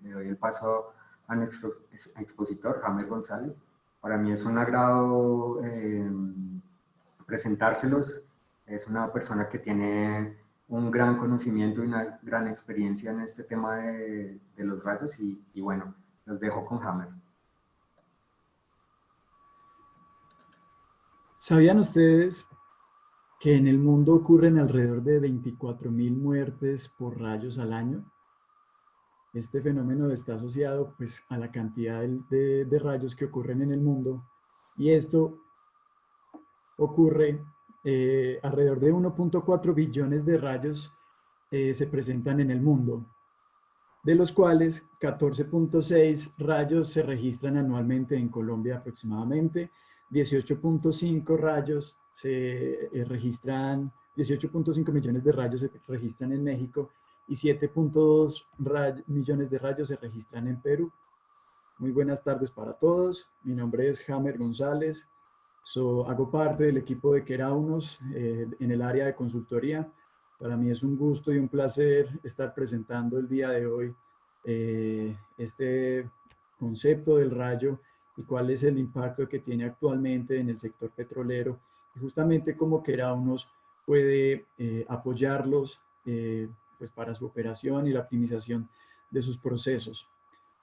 le doy el paso a nuestro expositor, Jamer González. Para mí es un agrado presentárselos. Es una persona que tiene un gran conocimiento y una gran experiencia en este tema de los rayos y bueno, los dejo con Jamer. ¿Sabían ustedes que en el mundo ocurren alrededor de 24.000 muertes por rayos al año? Este fenómeno está asociado pues, a la cantidad de rayos que ocurren en el mundo, y esto ocurre alrededor de 1.4 billones de rayos se presentan en el mundo, de los cuales 14.6 rayos se registran anualmente en Colombia aproximadamente, 18.5 rayos se registran, 18.5 millones de rayos se registran en México y 7.2 millones de rayos se registran en Perú. Muy buenas tardes para todos. Mi nombre es Jamer González. Hago parte del equipo de Keraunos en el área de consultoría. Para mí es un gusto y un placer estar presentando el día de hoy este concepto del rayo y cuál es el impacto que tiene actualmente en el sector petrolero y justamente cómo Keraunos puede apoyarlos pues para su operación y la optimización de sus procesos.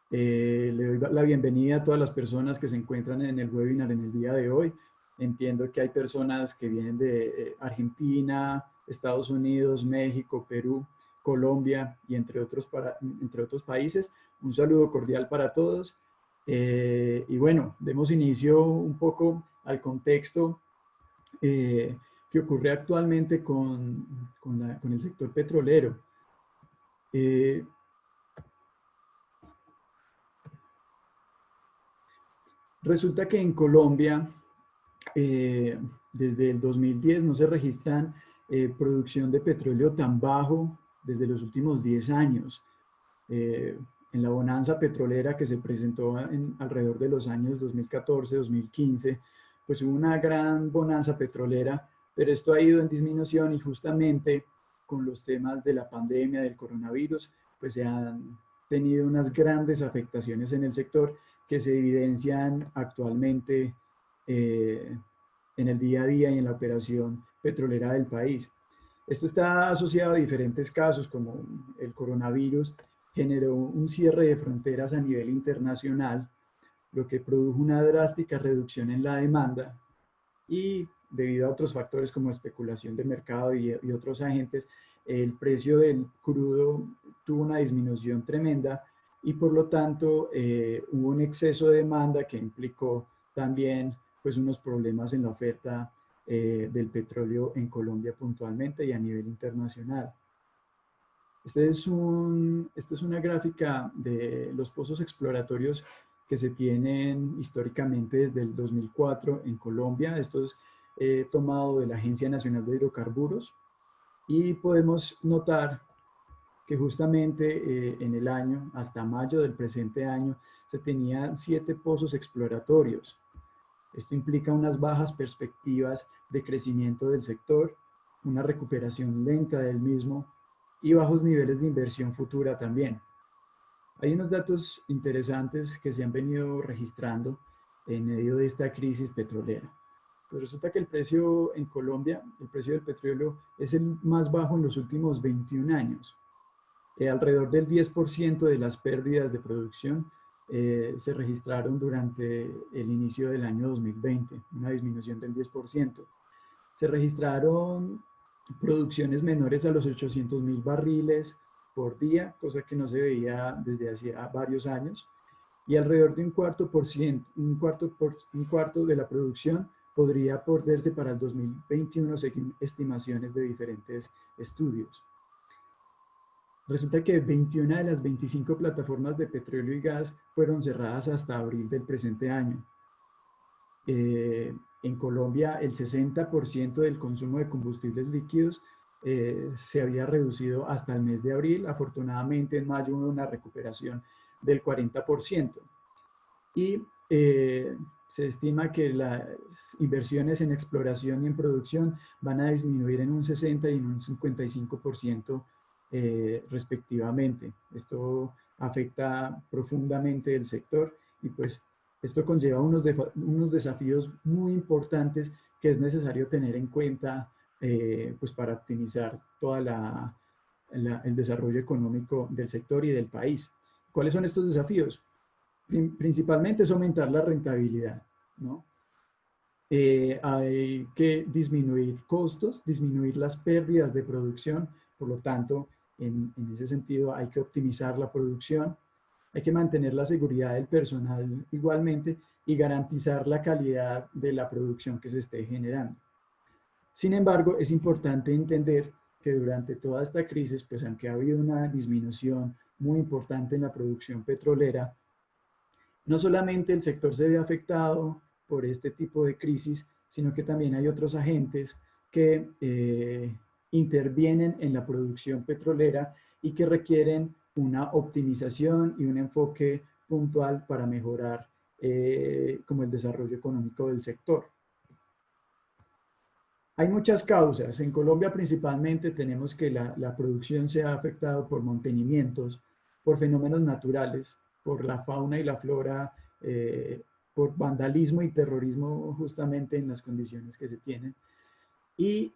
Le doy la bienvenida a todas las personas que se encuentran en el webinar en el día de hoy. Entiendo que hay personas que vienen de Argentina, Estados Unidos, México, Perú, Colombia y entre otros países. Un saludo cordial para todos. Y bueno, demos inicio un poco al contexto que ocurre actualmente con el sector petrolero. Resulta que en Colombia, desde el 2010 no se registran producción de petróleo tan bajo desde los últimos 10 años. En la bonanza petrolera que se presentó alrededor de los años 2014-2015, pues hubo una gran bonanza petrolera, pero esto ha ido en disminución y justamente con los temas de la pandemia, del coronavirus, pues se han tenido unas grandes afectaciones en el sector que se evidencian actualmente en el día a día y en la operación petrolera del país. Esto está asociado a diferentes casos, como el coronavirus generó un cierre de fronteras a nivel internacional, lo que produjo una drástica reducción en la demanda y debido a otros factores como especulación de mercado y otros agentes, el precio del crudo tuvo una disminución tremenda y por lo tanto hubo un exceso de demanda que implicó también pues unos problemas en la oferta del petróleo en Colombia puntualmente y a nivel internacional. Esta es una gráfica de los pozos exploratorios que se tienen históricamente desde el 2004 en Colombia. Esto es tomado de la Agencia Nacional de Hidrocarburos y podemos notar que justamente en el año, hasta mayo del presente año, se tenían 7 pozos exploratorios. Esto implica unas bajas perspectivas de crecimiento del sector, una recuperación lenta del mismo y bajos niveles de inversión futura también. Hay unos datos interesantes que se han venido registrando en medio de esta crisis petrolera. Pues resulta que el precio en Colombia, el precio del petróleo, es el más bajo en los últimos 21 años. Alrededor del 10% de las pérdidas de producción se registraron durante el inicio del año 2020, una disminución del 10%. Se registraron producciones menores a los 800.000 barriles por día, cosa que no se veía desde hacía varios años, y alrededor de un cuarto de la producción podría perderse para el 2021 según estimaciones de diferentes estudios. Resulta que 21 de las 25 plataformas de petróleo y gas fueron cerradas hasta abril del presente año. En Colombia, el 60% del consumo de combustibles líquidos se había reducido hasta el mes de abril. Afortunadamente, en mayo hubo una recuperación del 40%. Y se estima que las inversiones en exploración y en producción van a disminuir en un 60 y en un 55% respectivamente. Esto afecta profundamente el sector y pues esto conlleva unos desafíos muy importantes que es necesario tener en cuenta pues para optimizar toda el desarrollo económico del sector y del país. ¿Cuáles son estos desafíos? Principalmente es aumentar la rentabilidad, ¿no? Hay que disminuir costos, disminuir las pérdidas de producción, por lo tanto, en ese sentido hay que optimizar la producción, hay que mantener la seguridad del personal igualmente y garantizar la calidad de la producción que se esté generando. Sin embargo, es importante entender que durante toda esta crisis, pues aunque ha habido una disminución muy importante en la producción petrolera, no solamente el sector se ve afectado por este tipo de crisis, sino que también hay otros agentes que intervienen en la producción petrolera y que requieren una optimización y un enfoque puntual para mejorar como el desarrollo económico del sector. Hay muchas causas. En Colombia principalmente tenemos que la producción se ha afectado por mantenimientos, por fenómenos naturales, por la fauna y la flora, por vandalismo y terrorismo justamente en las condiciones que se tienen. Y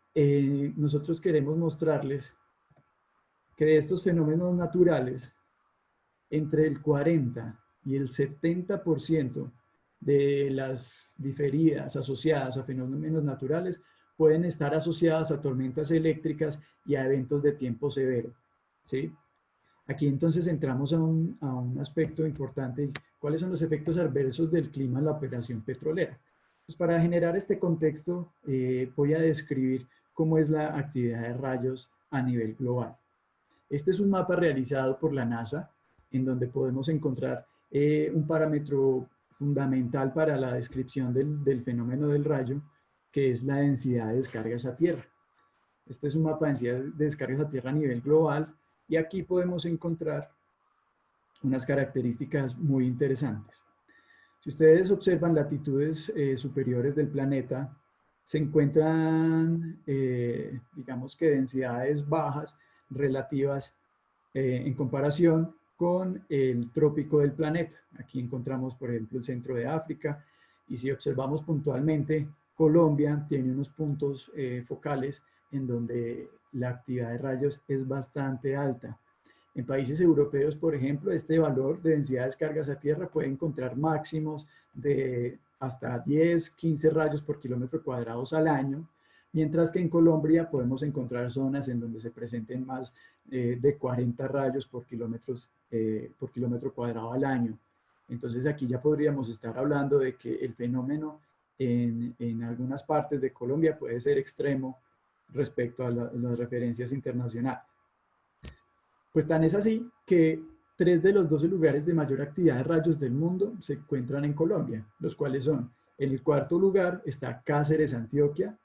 nosotros queremos mostrarles que de estos fenómenos naturales, entre el 40 y el 70% de las diferidas asociadas a fenómenos naturales pueden estar asociadas a tormentas eléctricas y a eventos de tiempo severo, ¿sí? Aquí entonces entramos a un aspecto importante. ¿Cuáles son los efectos adversos del clima en la operación petrolera? Pues para generar este contexto voy a describir cómo es la actividad de rayos a nivel global. Este es un mapa realizado por la NASA en donde podemos encontrar un parámetro fundamental para la descripción del fenómeno del rayo, que es la densidad de descargas a tierra. Este es un mapa de densidad de descargas a tierra a nivel global y aquí podemos encontrar unas características muy interesantes. Si ustedes observan latitudes superiores del planeta, se encuentran, digamos que densidades bajas relativas en comparación con el trópico del planeta. Aquí encontramos, por ejemplo, el centro de África y si observamos puntualmente, Colombia tiene unos puntos focales en donde la actividad de rayos es bastante alta. En países europeos, por ejemplo, este valor de densidad de descargas a tierra puede encontrar máximos de hasta 10, 15 rayos por kilómetro cuadrado al año, mientras que en Colombia podemos encontrar zonas en donde se presenten más de 40 rayos por kilómetro cuadrado al año. Entonces aquí ya podríamos estar hablando de que el fenómeno en algunas partes de Colombia puede ser extremo respecto a las referencias internacionales. Pues tan es así que 3 de los 12 lugares de mayor actividad de rayos del mundo se encuentran en Colombia, los cuales son, en el cuarto lugar está Cáceres, Antioquia,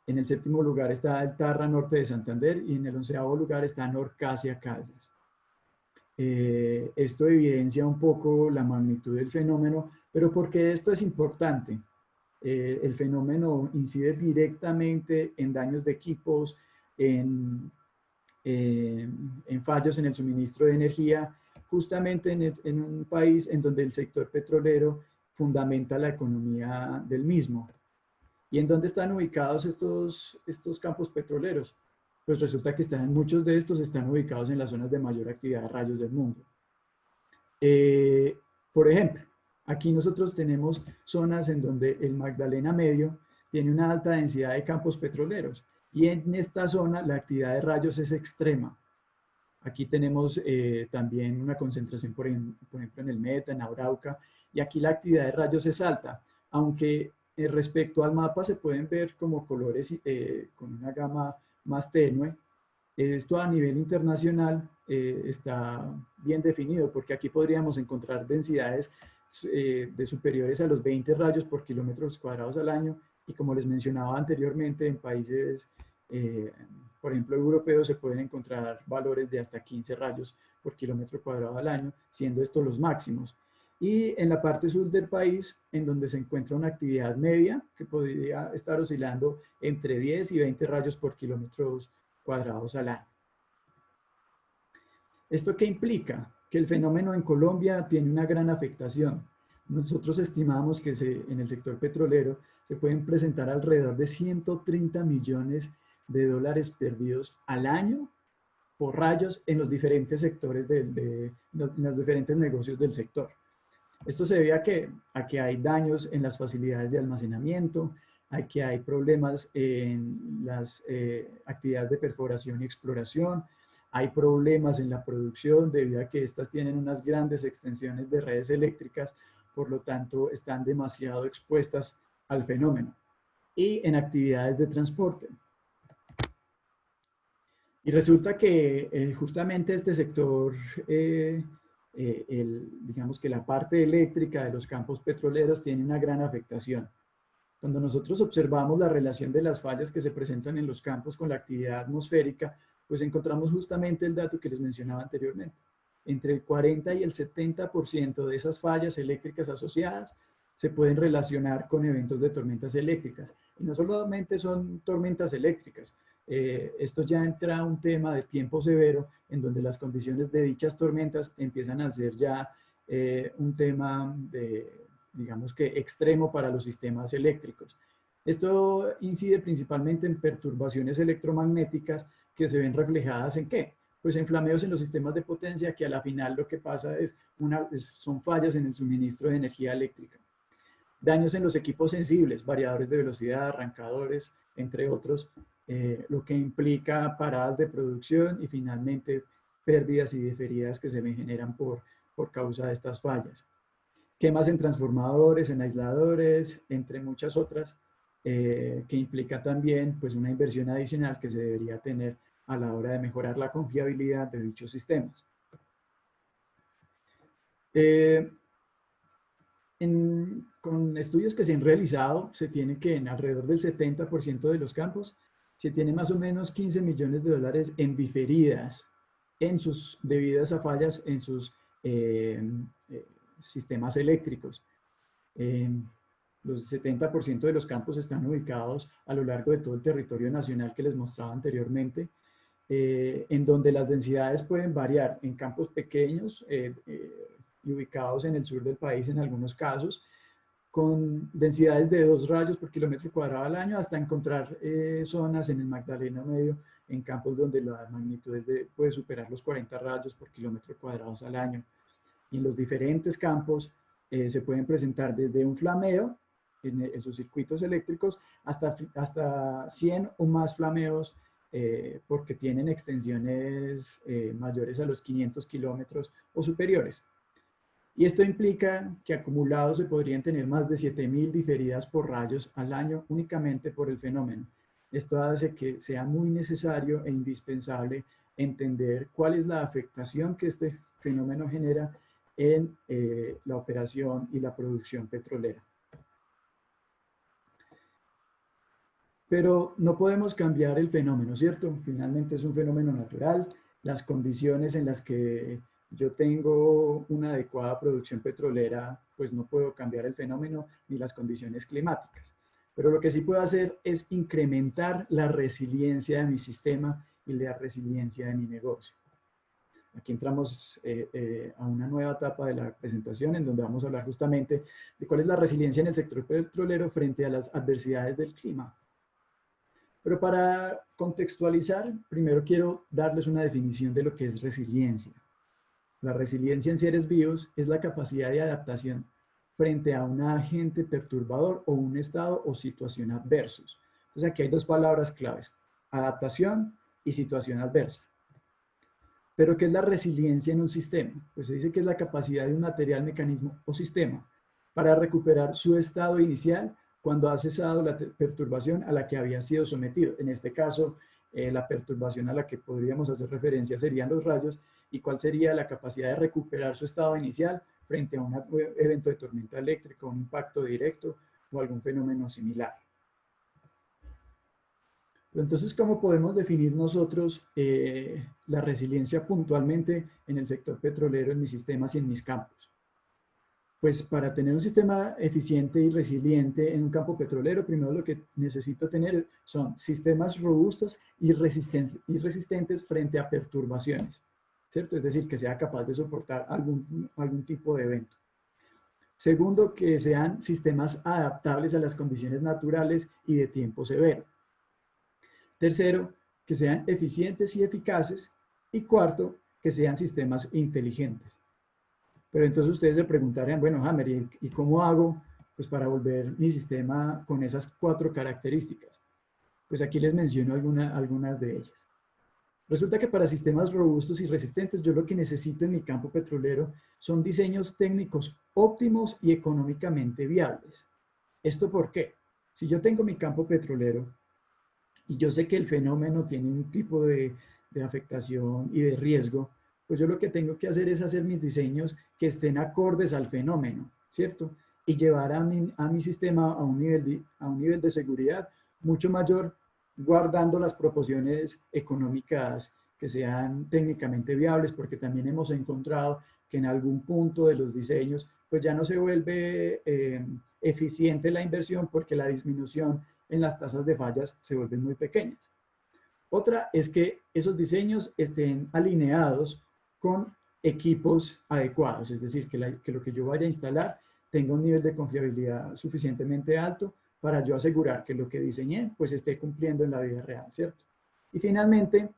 en el séptimo lugar está el Tarra, norte de Santander, y en el 11º lugar está Norcasia, Caldas. Esto evidencia un poco la magnitud del fenómeno, pero ¿por qué esto es importante? El fenómeno incide directamente en daños de equipos, en fallos en el suministro de energía, justamente en un país en donde el sector petrolero fundamenta la economía del mismo. ¿Y en dónde están ubicados estos campos petroleros? Pues resulta que muchos de estos están ubicados en las zonas de mayor actividad de rayos del mundo. Por ejemplo, aquí nosotros tenemos zonas en donde el Magdalena Medio tiene una alta densidad de campos petroleros y en esta zona la actividad de rayos es extrema. Aquí tenemos también una concentración, por ejemplo, en el Meta, en Arauca, y aquí la actividad de rayos es alta, aunque respecto al mapa se pueden ver como colores con una gama más tenue. Esto a nivel internacional está bien definido, porque aquí podríamos encontrar densidades de superiores a los 20 rayos por kilómetros cuadrados al año, y como les mencionaba anteriormente, en países, por ejemplo, europeos, se pueden encontrar valores de hasta 15 rayos por kilómetro cuadrado al año, siendo estos los máximos. Y en la parte sur del país, en donde se encuentra una actividad media, que podría estar oscilando entre 10 y 20 rayos por kilómetros cuadrados al año. ¿Esto qué implica? que el fenómeno en Colombia tiene una gran afectación. Nosotros estimamos que en el sector petrolero se pueden presentar alrededor de 130 millones de dólares perdidos al año por rayos en los diferentes sectores, en los diferentes negocios del sector. Esto se debe a que hay daños en las facilidades de almacenamiento, a que hay problemas en las actividades de perforación y exploración, hay problemas en la producción debido a que estas tienen unas grandes extensiones de redes eléctricas, por lo tanto están demasiado expuestas al fenómeno, y en actividades de transporte. Y resulta que justamente este sector, digamos que la parte eléctrica de los campos petroleros tiene una gran afectación. Cuando nosotros observamos la relación de las fallas que se presentan en los campos con la actividad atmosférica, pues encontramos justamente el dato que les mencionaba anteriormente. Entre el 40 y el 70% de esas fallas eléctricas asociadas se pueden relacionar con eventos de tormentas eléctricas. Y no solamente son tormentas eléctricas, esto ya entra a un tema de tiempo severo en donde las condiciones de dichas tormentas empiezan a ser ya un tema digamos que extremo para los sistemas eléctricos. Esto incide principalmente en perturbaciones electromagnéticas que se ven reflejadas ¿en qué? Pues en flameos en los sistemas de potencia, que a la final lo que pasa es son fallas en el suministro de energía eléctrica. Daños en los equipos sensibles, variadores de velocidad, arrancadores, entre otros, lo que implica paradas de producción y finalmente pérdidas y diferidas que se generan por causa de estas fallas. Quemas en transformadores, en aisladores, entre muchas otras, que implica también pues, una inversión adicional que se debería tener a la hora de mejorar la confiabilidad de dichos sistemas. Con estudios que se han realizado, se tiene que en alrededor del 70% de los campos se tiene más o menos 15 millones de dólares en diferidas debidas a fallas en sus sistemas eléctricos. Los 70% de los campos están ubicados a lo largo de todo el territorio nacional que les mostraba anteriormente, en donde las densidades pueden variar en campos pequeños y ubicados en el sur del país en algunos casos, con densidades de 2 rayos por kilómetro cuadrado al año, hasta encontrar zonas en el Magdalena Medio, en campos donde la magnitud puede superar los 40 rayos por kilómetro cuadrado al año. Y en los diferentes campos se pueden presentar desde un flameo en sus circuitos eléctricos hasta 100 o más flameos porque tienen extensiones mayores a los 500 kilómetros o superiores. Y esto implica que acumulados se podrían tener más de 7.000 diferidas por rayos al año únicamente por el fenómeno. Esto hace que sea muy necesario e indispensable entender cuál es la afectación que este fenómeno genera en la operación y la producción petrolera. Pero no podemos cambiar el fenómeno, ¿cierto? Finalmente es un fenómeno natural. Las condiciones en las que yo tengo una adecuada producción petrolera, pues no puedo cambiar el fenómeno ni las condiciones climáticas. Pero lo que sí puedo hacer es incrementar la resiliencia de mi sistema y la resiliencia de mi negocio. Aquí entramos a una nueva etapa de la presentación en donde vamos a hablar justamente de cuál es la resiliencia en el sector petrolero frente a las adversidades del clima. Pero para contextualizar, primero quiero darles una definición de lo que es resiliencia. La resiliencia en seres vivos es la capacidad de adaptación frente a un agente perturbador o un estado o situación adversos. Entonces aquí hay dos palabras claves, adaptación y situación adversa. Pero ¿qué es la resiliencia en un sistema? Pues se dice que es la capacidad de un material, mecanismo o sistema para recuperar su estado inicial cuando ha cesado la perturbación a la que había sido sometido. En este caso, la perturbación a la que podríamos hacer referencia serían los rayos, y cuál sería la capacidad de recuperar su estado inicial frente a un evento de tormenta eléctrica, un impacto directo o algún fenómeno similar. Pero entonces, ¿cómo podemos definir nosotros la resiliencia puntualmente en el sector petrolero, en mis sistemas y en mis campos? Pues para tener un sistema eficiente y resiliente en un campo petrolero, primero lo que necesito tener son sistemas robustos y resistentes frente a perturbaciones. ¿cierto? Es decir, que sea capaz de soportar algún tipo de evento. Segundo, que sean sistemas adaptables a las condiciones naturales y de tiempo severo. Tercero, que sean eficientes y eficaces. Y cuarto, que sean sistemas inteligentes. Pero entonces ustedes se preguntarían, bueno, Hammer, ¿y cómo hago pues, para volver mi sistema con esas 4 características? Pues aquí les menciono algunas de ellas. Resulta que para sistemas robustos y resistentes, yo lo que necesito en mi campo petrolero son diseños técnicos óptimos y económicamente viables. ¿Esto por qué? Si yo tengo mi campo petrolero y yo sé que el fenómeno tiene un tipo de afectación y de riesgo, pues yo lo que tengo que hacer es hacer mis diseños que estén acordes al fenómeno, ¿cierto? Y llevar a mi sistema a un nivel de seguridad mucho mayor, guardando las proporciones económicas que sean técnicamente viables, porque también hemos encontrado que en algún punto de los diseños, pues ya no se vuelve eficiente la inversión porque la disminución en las tasas de fallas se vuelven muy pequeñas. Otra es que esos diseños estén alineados con equipos adecuados, es decir, que lo que yo vaya a instalar tenga un nivel de confiabilidad suficientemente alto para yo asegurar que lo que diseñé pues esté cumpliendo en la vida real, ¿cierto? Y finalmente,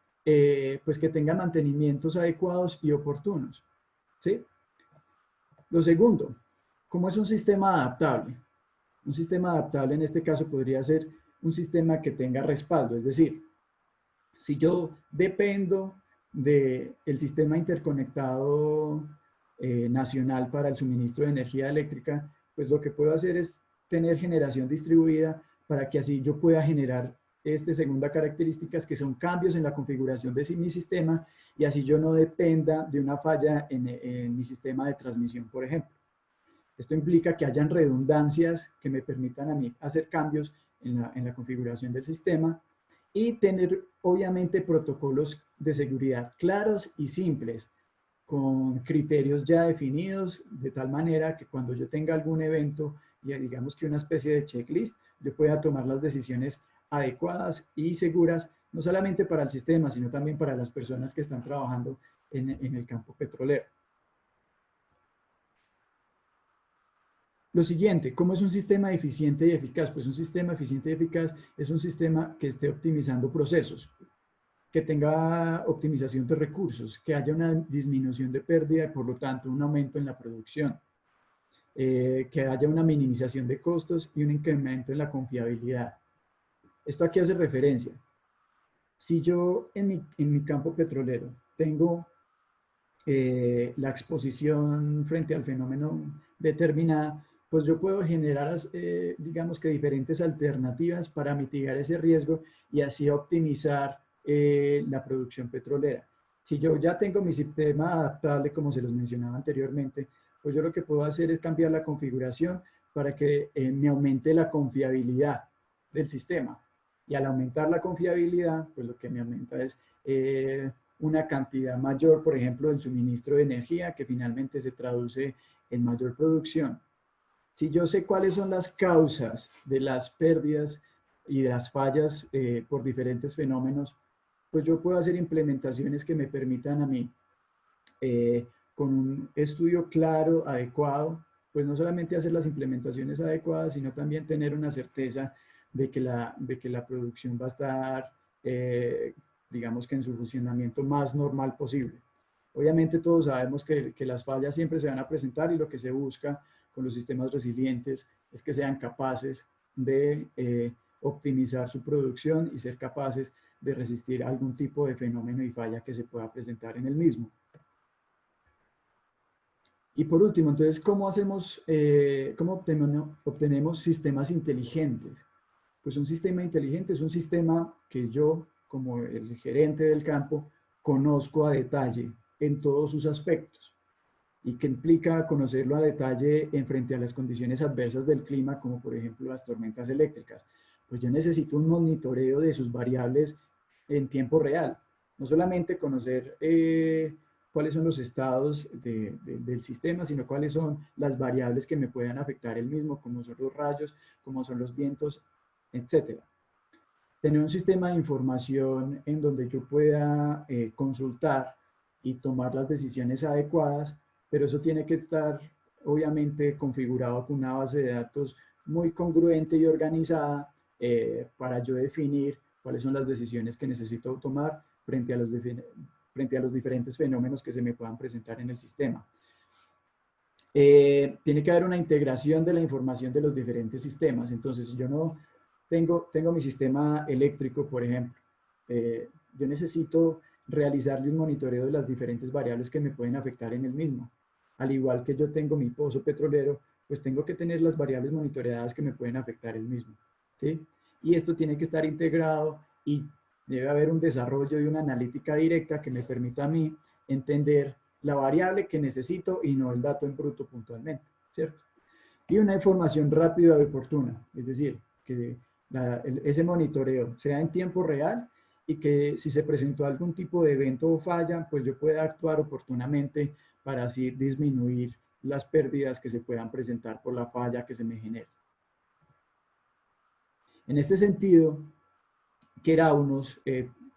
pues que tenga mantenimientos adecuados y oportunos, ¿sí? Lo segundo, ¿cómo es un sistema adaptable? Un sistema adaptable en este caso podría ser un sistema que tenga respaldo, es decir, si yo dependo del sistema interconectado nacional para el suministro de energía eléctrica, pues lo que puedo hacer es tener generación distribuida para que así yo pueda generar segunda características que son cambios en la configuración de mi sistema y así yo no dependa de una falla en mi sistema de transmisión, por ejemplo. Esto implica que hayan redundancias que me permitan a mí hacer cambios en la configuración del sistema y tener, obviamente, protocolos de seguridad claros y simples, con criterios ya definidos, de tal manera que cuando yo tenga algún evento, y digamos que una especie de checklist, yo pueda tomar las decisiones adecuadas y seguras, no solamente para el sistema, sino también para las personas que están trabajando en el campo petrolero. Lo siguiente, ¿cómo es un sistema eficiente y eficaz? Pues un sistema eficiente y eficaz es un sistema que esté optimizando procesos, que tenga optimización de recursos, que haya una disminución de pérdida y por lo tanto un aumento en la producción, que haya una minimización de costos y un incremento en la confiabilidad. Esto aquí hace referencia. Si yo en mi campo petrolero tengo la exposición frente al fenómeno determinada, pues yo puedo generar, digamos que diferentes alternativas para mitigar ese riesgo y así optimizar la producción petrolera. Si yo ya tengo mi sistema adaptable, como se los mencionaba anteriormente, pues yo lo que puedo hacer es cambiar la configuración para que me aumente la confiabilidad del sistema. Y al aumentar la confiabilidad, pues lo que me aumenta es una cantidad mayor, por ejemplo, del suministro de energía, que finalmente se traduce en mayor producción. Si yo sé cuáles son las causas de las pérdidas y de las fallas por diferentes fenómenos, pues yo puedo hacer implementaciones que me permitan a mí, con un estudio claro, adecuado, pues no solamente hacer las implementaciones adecuadas, sino también tener una certeza de que la producción va a estar, digamos que en su funcionamiento más normal posible. Obviamente todos sabemos que las fallas siempre se van a presentar y lo que se busca con los sistemas resilientes es que sean capaces de optimizar su producción y ser capaces de resistir algún tipo de fenómeno y falla que se pueda presentar en el mismo. Y por último, entonces, ¿cómo obtenemos sistemas inteligentes? Pues un sistema inteligente es un sistema que yo, como el gerente del campo, conozco a detalle en todos sus aspectos y que implica conocerlo a detalle en frente a las condiciones adversas del clima, como por ejemplo las tormentas eléctricas. Pues yo necesito un monitoreo de sus variables en tiempo real. No solamente conocer cuáles son los estados del sistema, sino cuáles son las variables que me puedan afectar el mismo, como son los rayos, como son los vientos, etcétera. Tener un sistema de información en donde yo pueda consultar y tomar las decisiones adecuadas, pero eso tiene que estar obviamente configurado con una base de datos muy congruente y organizada para yo definir cuáles son las decisiones que necesito tomar frente a los diferentes fenómenos que se me puedan presentar en el sistema. Tiene que haber una integración de la información de los diferentes sistemas. Entonces, si yo no tengo mi sistema eléctrico, por ejemplo, yo necesito realizarle un monitoreo de las diferentes variables que me pueden afectar en el mismo. Al igual que yo tengo mi pozo petrolero, pues tengo que tener las variables monitoreadas que me pueden afectar el mismo, ¿sí? Y esto tiene que estar integrado y debe haber un desarrollo y una analítica directa que me permita a mí entender la variable que necesito y no el dato en bruto puntualmente, ¿cierto? Y una información rápida y oportuna, es decir, que ese monitoreo sea en tiempo real y que si se presentó algún tipo de evento o falla, pues yo pueda actuar oportunamente para así disminuir las pérdidas que se puedan presentar por la falla que se me genere. En este sentido, Keraunos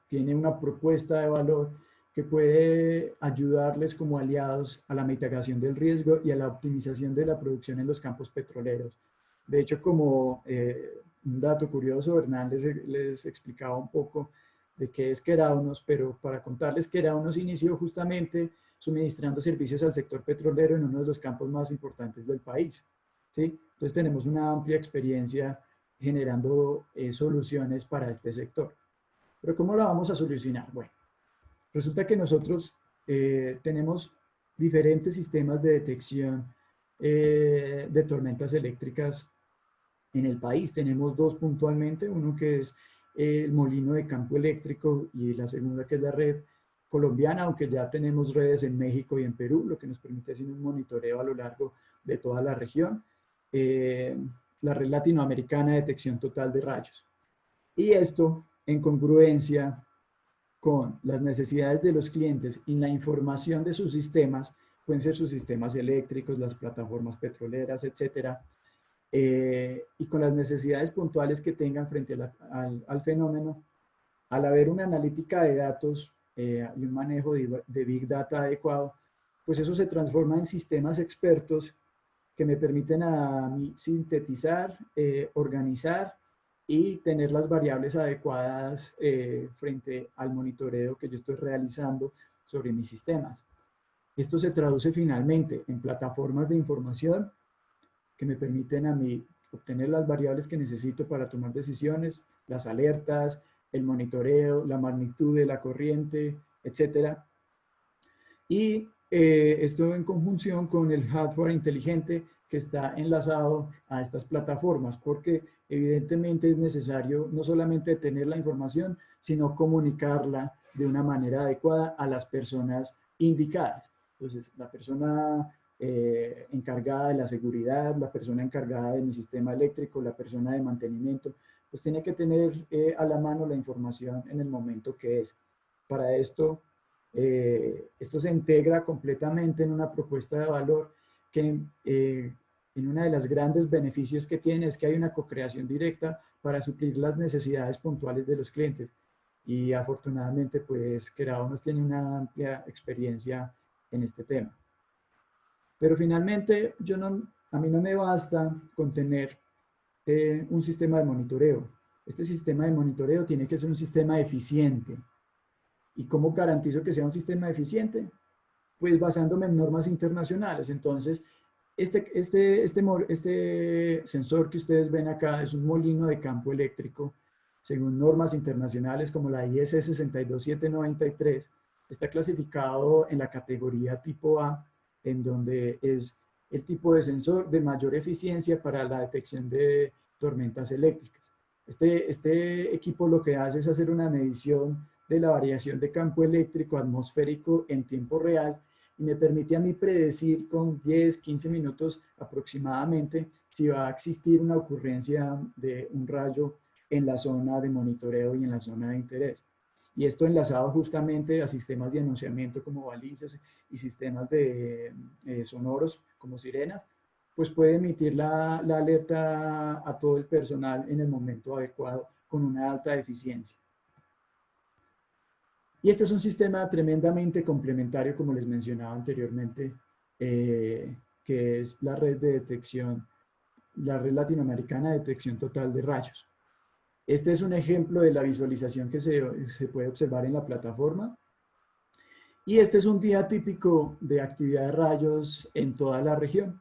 tiene una propuesta de valor que puede ayudarles como aliados a la mitigación del riesgo y a la optimización de la producción en los campos petroleros. De hecho, como un dato curioso, Hernán les explicaba un poco de qué es Keraunos, pero para contarles, Keraunos inició justamente suministrando servicios al sector petrolero en uno de los campos más importantes del país, ¿sí? Entonces tenemos una amplia experiencia generando soluciones para este sector. Pero ¿cómo lo vamos a solucionar? Bueno, resulta que nosotros tenemos diferentes sistemas de detección de tormentas eléctricas en el país. Tenemos dos puntualmente, uno que es el molino de campo eléctrico y la segunda que es la red colombiana, aunque ya tenemos redes en México y en Perú, lo que nos permite hacer un monitoreo a lo largo de toda la región. La red latinoamericana de detección total de rayos. Y esto en congruencia con las necesidades de los clientes y la información de sus sistemas, pueden ser sus sistemas eléctricos, las plataformas petroleras, etcétera, y con las necesidades puntuales que tengan frente al fenómeno, al haber una analítica de datos y un manejo de Big Data adecuado, pues eso se transforma en sistemas expertos que me permiten a mí sintetizar, organizar y tener las variables adecuadas frente al monitoreo que yo estoy realizando sobre mis sistemas. Esto se traduce finalmente en plataformas de información que me permiten a mí obtener las variables que necesito para tomar decisiones, las alertas, el monitoreo, la magnitud de la corriente, etcétera. Y esto en conjunción con el hardware inteligente que está enlazado a estas plataformas, porque evidentemente es necesario no solamente tener la información, sino comunicarla de una manera adecuada a las personas indicadas. Entonces, la persona encargada de la seguridad, la persona encargada de mi sistema eléctrico, la persona de mantenimiento, pues tiene que tener a la mano la información en el momento que es. Para esto, esto se integra completamente en una propuesta de valor que en una de las grandes beneficios que tiene es que hay una co-creación directa para suplir las necesidades puntuales de los clientes. Y afortunadamente, pues, Keraunos tiene una amplia experiencia en este tema. Pero finalmente, a mí no me basta con tener un sistema de monitoreo. Este sistema de monitoreo tiene que ser un sistema eficiente. ¿Y cómo garantizo que sea un sistema eficiente? Pues basándome en normas internacionales. Entonces, este sensor que ustedes ven acá es un molino de campo eléctrico según normas internacionales como la IEC 62793. Está clasificado en la categoría tipo A, en donde es el tipo de sensor de mayor eficiencia para la detección de tormentas eléctricas. Este equipo lo que hace es hacer una medición de la variación de campo eléctrico atmosférico en tiempo real y me permite a mí predecir con 10, 15 minutos aproximadamente si va a existir una ocurrencia de un rayo en la zona de monitoreo y en la zona de interés. Y esto enlazado justamente a sistemas de anunciamiento como balizas y sistemas de sonoros como sirenas, pues puede emitir la alerta a todo el personal en el momento adecuado con una alta eficiencia. Y este es un sistema tremendamente complementario, como les mencionaba anteriormente, que es la red de detección, la red latinoamericana de detección total de rayos. Este es un ejemplo de la visualización que se puede observar en la plataforma. Y este es un día típico de actividad de rayos en toda la región.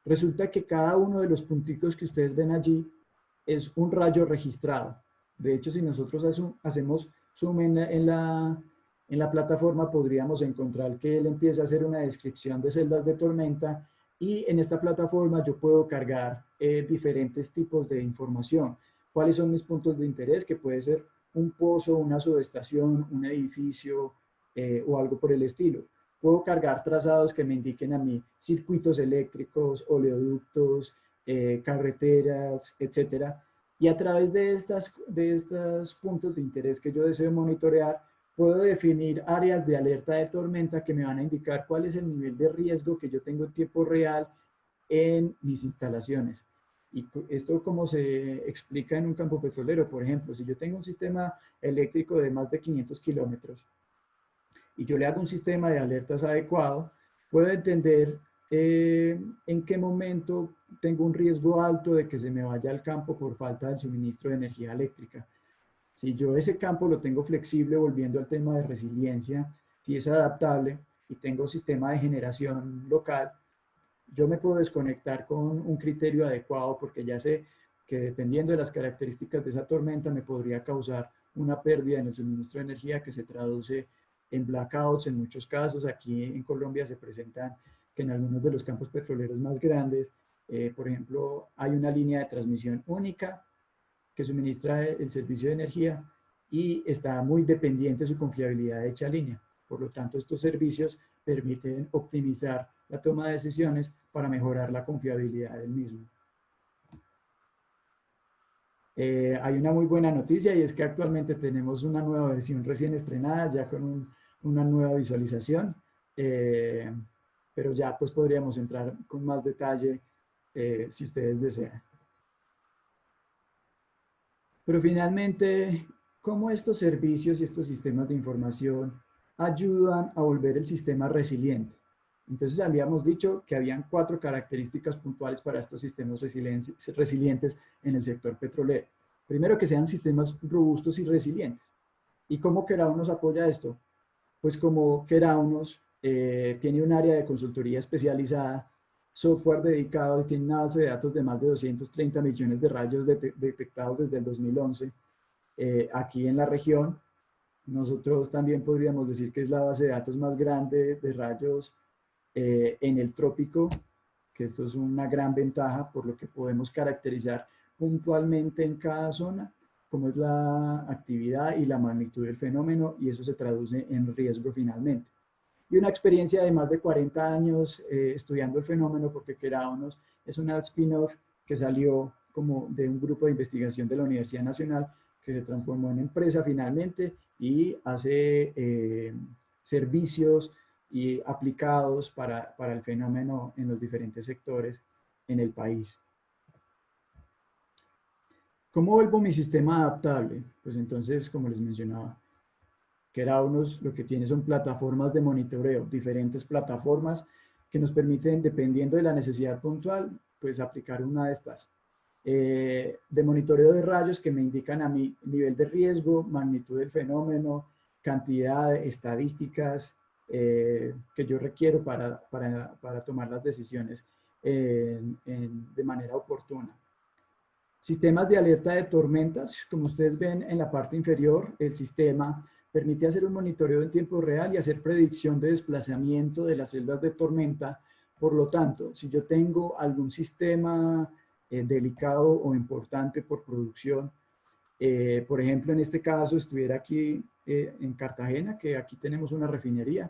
Resulta que cada uno de los punticos que ustedes ven allí es un rayo registrado. De hecho, si nosotros hacemos zoom en la plataforma, podríamos encontrar que él empieza a hacer una descripción de celdas de tormenta y en esta plataforma yo puedo cargar diferentes tipos de información. ¿Cuáles son mis puntos de interés? Que puede ser un pozo, una subestación, un edificio o algo por el estilo. Puedo cargar trazados que me indiquen a mí circuitos eléctricos, oleoductos, carreteras, etcétera. Y a través de estos puntos de interés que yo deseo monitorear, puedo definir áreas de alerta de tormenta que me van a indicar cuál es el nivel de riesgo que yo tengo en tiempo real en mis instalaciones. Y esto como se explica en un campo petrolero, por ejemplo, si yo tengo un sistema eléctrico de más de 500 kilómetros y yo le hago un sistema de alertas adecuado, puedo entender en qué momento tengo un riesgo alto de que se me vaya al campo por falta del suministro de energía eléctrica. Si yo ese campo lo tengo flexible, volviendo al tema de resiliencia, si es adaptable y tengo un sistema de generación local, yo me puedo desconectar con un criterio adecuado porque ya sé que dependiendo de las características de esa tormenta me podría causar una pérdida en el suministro de energía que se traduce en blackouts en muchos casos. Aquí en Colombia se presentan que en algunos de los campos petroleros más grandes, por ejemplo, hay una línea de transmisión única que suministra el servicio de energía y está muy dependiente su confiabilidad de dicha línea. Por lo tanto, estos servicios permiten optimizar la toma de decisiones para mejorar la confiabilidad del mismo. Hay una muy buena noticia y es que actualmente tenemos una nueva versión recién estrenada, ya con una nueva visualización, pero ya pues podríamos entrar con más detalle si ustedes desean. Pero finalmente, ¿cómo estos servicios y estos sistemas de información ayudan a volver el sistema resiliente? Entonces habíamos dicho que habían 4 características puntuales para estos sistemas resilientes en el sector petrolero. Primero, que sean sistemas robustos y resilientes. ¿Y cómo Keraun nos apoya esto? Pues como Keraunos tiene un área de consultoría especializada, software dedicado y tiene una base de datos de más de 230 millones de rayos detectados desde el 2011 aquí en la región. Nosotros también podríamos decir que es la base de datos más grande de rayos en el trópico, que esto es una gran ventaja por lo que podemos caracterizar puntualmente en cada zona cómo es la actividad y la magnitud del fenómeno, y eso se traduce en riesgo finalmente. Y una experiencia de más de 40 años estudiando el fenómeno, porque Keraunos es una spin-off que salió como de un grupo de investigación de la Universidad Nacional que se transformó en empresa finalmente y hace servicios y aplicados para el fenómeno en los diferentes sectores en el país. ¿Cómo vuelvo mi sistema adaptable? Pues entonces, como les mencionaba, Keraunos lo que tiene son plataformas de monitoreo, diferentes plataformas que nos permiten, dependiendo de la necesidad puntual, pues aplicar una de estas. De monitoreo de rayos que me indican a mi nivel de riesgo, magnitud del fenómeno, cantidad de estadísticas que yo requiero para tomar las decisiones de manera oportuna. Sistemas de alerta de tormentas, como ustedes ven en la parte inferior, el sistema permite hacer un monitoreo en tiempo real y hacer predicción de desplazamiento de las celdas de tormenta. Por lo tanto, si yo tengo algún sistema delicado o importante por producción, por ejemplo, en este caso estuviera aquí en Cartagena, que aquí tenemos una refinería,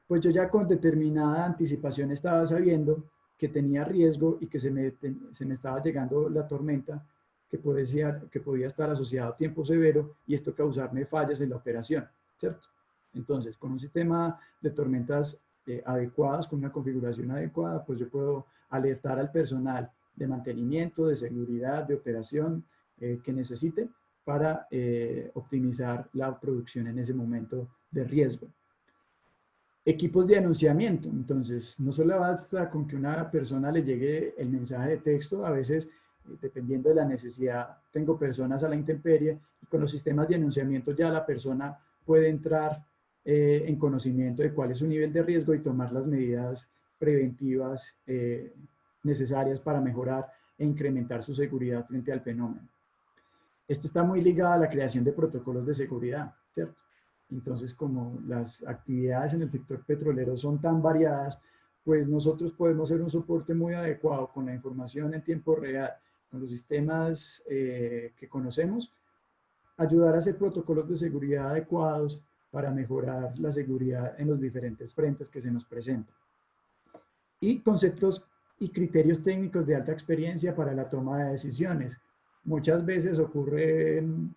pues yo ya con determinada anticipación estaba sabiendo que tenía riesgo y que se me estaba llegando la tormenta que podía estar asociado a tiempo severo y esto causarme fallas en la operación, ¿cierto? Entonces, con un sistema de tormentas adecuadas, con una configuración adecuada, pues yo puedo alertar al personal de mantenimiento, de seguridad, de operación que necesite para optimizar la producción en ese momento de riesgo. Equipos de anunciamiento. Entonces, no solo basta con que una persona le llegue el mensaje de texto, a veces, dependiendo de la necesidad, tengo personas a la intemperie, y con los sistemas de anunciamiento ya la persona puede entrar en conocimiento de cuál es su nivel de riesgo y tomar las medidas preventivas necesarias para mejorar e incrementar su seguridad frente al fenómeno. Esto está muy ligado a la creación de protocolos de seguridad, ¿cierto? Entonces, como las actividades en el sector petrolero son tan variadas, pues nosotros podemos hacer un soporte muy adecuado con la información en tiempo real, con los sistemas que conocemos, ayudar a hacer protocolos de seguridad adecuados para mejorar la seguridad en los diferentes frentes que se nos presentan. Y conceptos y criterios técnicos de alta experiencia para la toma de decisiones. Muchas veces ocurren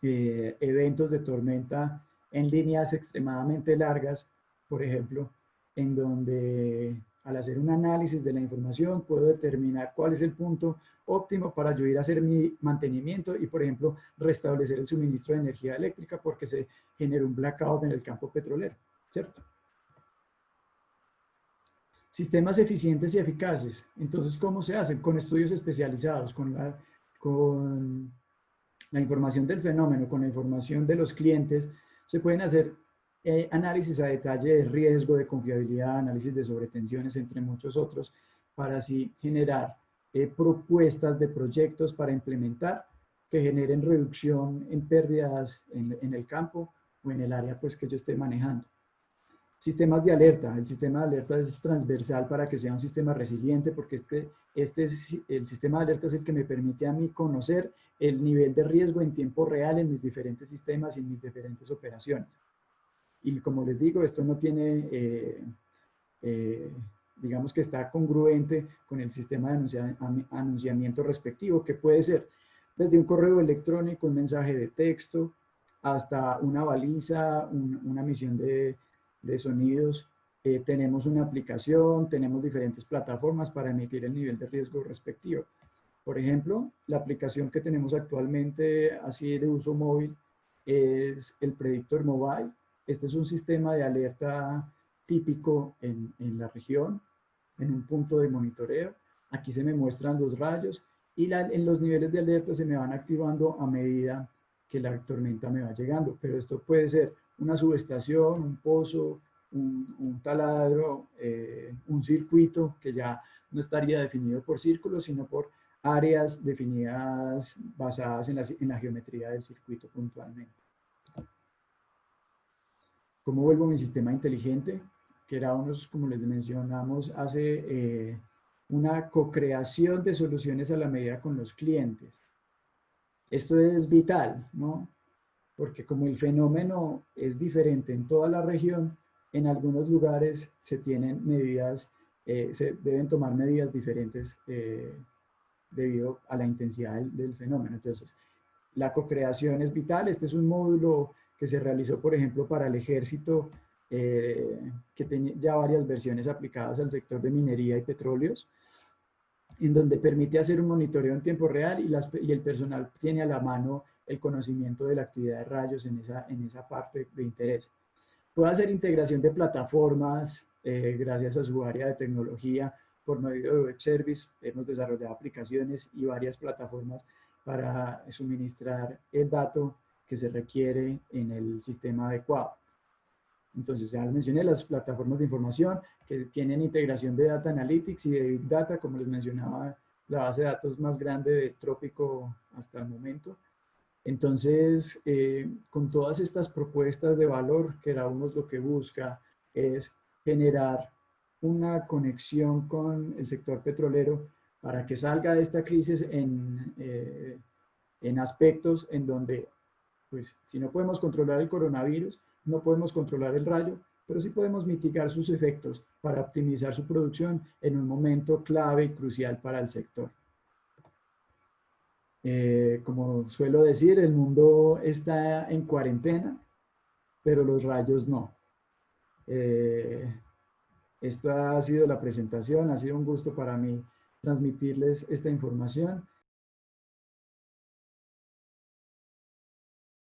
eventos de tormenta en líneas extremadamente largas, por ejemplo, en donde al hacer un análisis de la información puedo determinar cuál es el punto óptimo para yo ir a hacer mi mantenimiento y, por ejemplo, restablecer el suministro de energía eléctrica porque se generó un blackout en el campo petrolero, ¿cierto? Sistemas eficientes y eficaces. Entonces, ¿cómo se hacen? Con estudios especializados, con la información del fenómeno, con la información de los clientes, se pueden hacer análisis a detalle de riesgo, de confiabilidad, análisis de sobretensiones, entre muchos otros, para así generar propuestas de proyectos para implementar que generen reducción en pérdidas en el campo o en el área pues, que yo esté manejando. Sistemas de alerta. El sistema de alerta es transversal para que sea un sistema resiliente porque el sistema de alerta es el que me permite a mí conocer el nivel de riesgo en tiempo real en mis diferentes sistemas y en mis diferentes operaciones. Y como les digo, esto no tiene, digamos que está congruente con el sistema de anunciamiento respectivo, que puede ser desde un correo electrónico, un mensaje de texto, hasta una baliza, una misión de sonidos. Tenemos una aplicación, tenemos diferentes plataformas para emitir el nivel de riesgo respectivo. Por ejemplo, la aplicación que tenemos actualmente así de uso móvil es el Predictor Mobile. Este es un sistema de alerta típico en la región, en un punto de monitoreo. Aquí se me muestran los rayos y en los niveles de alerta se me van activando a medida que la tormenta me va llegando. Pero esto puede ser una subestación, un pozo, un taladro, un circuito que ya no estaría definido por círculos, sino por áreas definidas basadas en la geometría del circuito puntualmente. ¿Cómo vuelvo mi sistema inteligente? Que era como les mencionamos, hace una co-creación de soluciones a la medida con los clientes. Esto es vital, ¿no? Porque como el fenómeno es diferente en toda la región, en algunos lugares se tienen medidas, se deben tomar medidas diferentes debido a la intensidad del fenómeno. Entonces, la co-creación es vital. Este es un módulo que se realizó, por ejemplo, para el ejército, que tiene ya varias versiones aplicadas al sector de minería y petróleos, en donde permite hacer un monitoreo en tiempo real y el personal tiene a la mano el conocimiento de la actividad de rayos en esa parte de interés. Puede hacer integración de plataformas gracias a su área de tecnología por medio de web service. Hemos desarrollado aplicaciones y varias plataformas para suministrar el dato que se requiere en el sistema adecuado. Entonces, ya les mencioné las plataformas de información que tienen integración de Data Analytics y de Big Data, como les mencionaba, la base de datos más grande del trópico hasta el momento. Entonces, con todas estas propuestas de valor, que Keraunos lo que busca es generar una conexión con el sector petrolero para que salga de esta crisis en aspectos en donde, pues, si no podemos controlar el coronavirus, no podemos controlar el rayo, pero sí podemos mitigar sus efectos para optimizar su producción en un momento clave y crucial para el sector. Como suelo decir, el mundo está en cuarentena, pero los rayos no. Esto ha sido la presentación, ha sido un gusto para mí transmitirles esta información